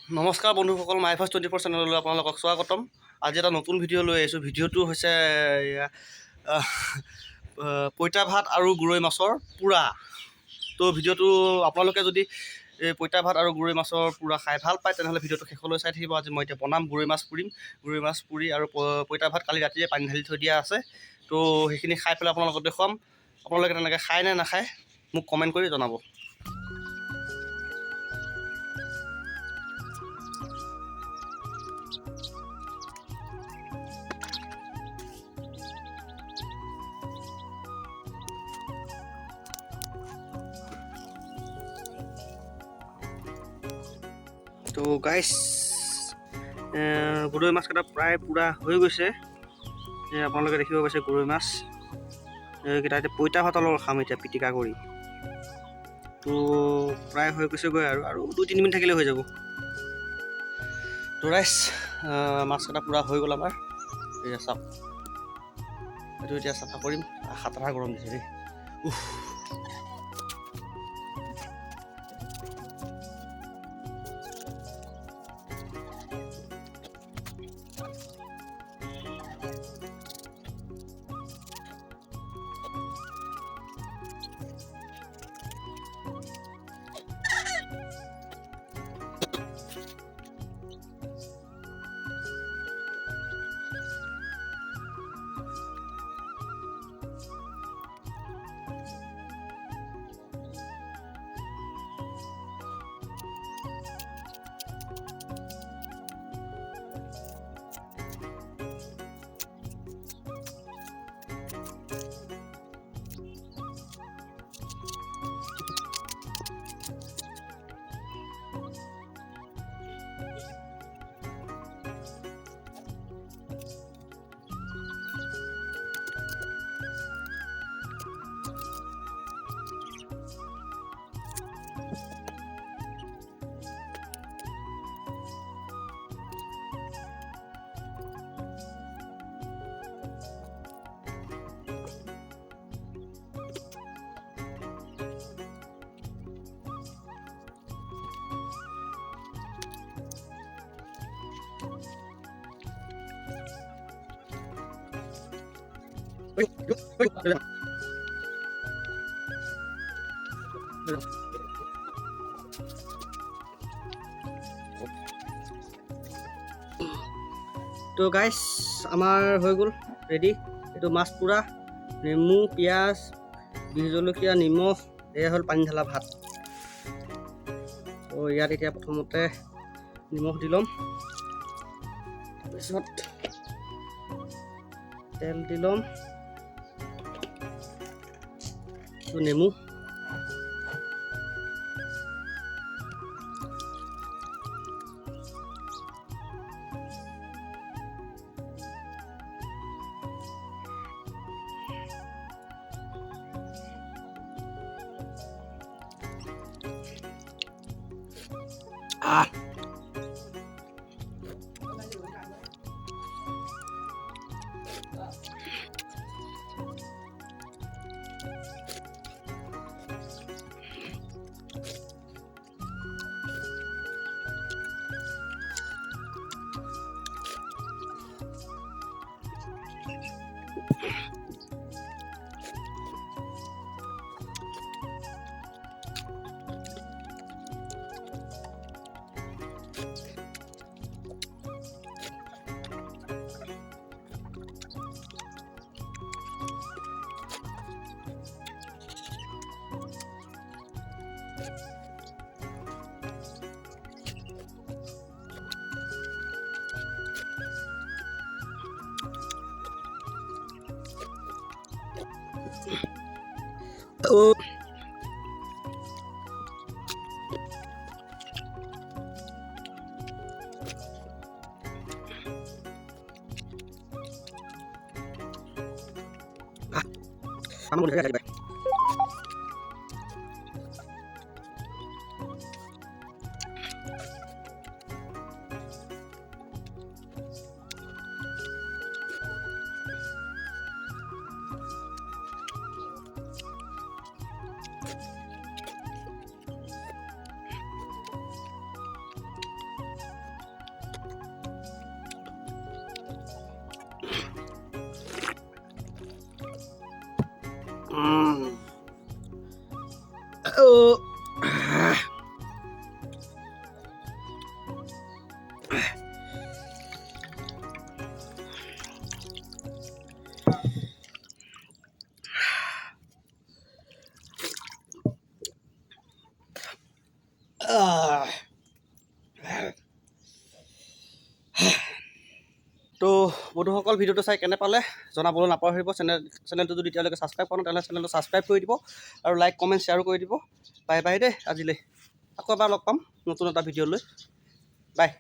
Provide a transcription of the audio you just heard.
নমস্কাৰ বন্ধুসকল, my first 24 চেনেললৈ আপোনালোকক স্বাগতম। আজি এটা নতুন ভিডিঅ' লৈ আহিছোঁ। ভিডিঅ'টো হৈছে পঁইতা ভাত আৰু গৰৈ মাছৰ পোৰা। তো ভিডিঅ'টো আপোনালোকে যদি পঁইতা ভাত আৰু গৰৈ মাছৰ পোৰা খাই ভাল পায় তেনেহ'লে ভিডিঅ'টো শেষলৈ চাই থাকিব। আজি মই এতিয়া বনাম গৰৈ মাছ পুৰিম। গৰৈ মাছ পুৰি আৰু পঁইতা ভাত কালি ৰাতিয়ে পানী ঢালি থৈ দিয়া আছে। তো সেইখিনি খাই পেলাই আপোনালোকক দেখুৱাম। আপোনালোকে তেনেকৈ খায় নে নাখায় মোক কমেণ্ট কৰি জনাব। তো গাইছ, গৰৈ মাছকেইটা প্ৰায় পূৰা হৈ গৈছে। আপোনালোকে দেখিব পাইছে গৰৈ মাছ এইকেইটা এতিয়া পঁইতা ভাতৰ লগত খাম এতিয়া পিটিকা কৰি। তো প্ৰায় হৈ গৈছেগৈ আৰু 2-3 মিনিট থাকিলে হৈ যাব। তো গাইছ, মাছকেইটা পূৰা হৈ গ'ল আমাৰ। এতিয়া চাওক, এইটো এতিয়া চাফা কৰিম। হাতৰা গৰম দিছে দেই। তো গাইছ, আমাৰ হৈ গ'ল ৰেডি। এইটো মাছ পোৰা, নেমু, পিঁয়াজ, বিহ জলকীয়া, নিমখ, এয়া হ'ল পানী ঢালা ভাত। তো ইয়াত এতিয়া প্ৰথমতে নিমখ দি ল'ম, তাৰপিছত তেল দি ল'ম, নেমু, kamu boleh lihat. তো বন্ধুসকল ভিডিঅ'টো চাই কেনে পালে জনাবলৈ নাপাহৰিব। চেনেলটো যদি এতিয়ালৈকে ছাবস্ক্ৰাইব কৰা নাই তেনেহ'লে চেনেলটো ছাবস্ক্ৰাইব কৰি দিব আৰু লাইক কমেণ্ট শ্বেয়াৰো কৰি দিব। বাই বাই দেই আজিলৈ, আকৌ এবাৰ লগ পাম নতুন এটা ভিডিঅ' লৈ। বাই।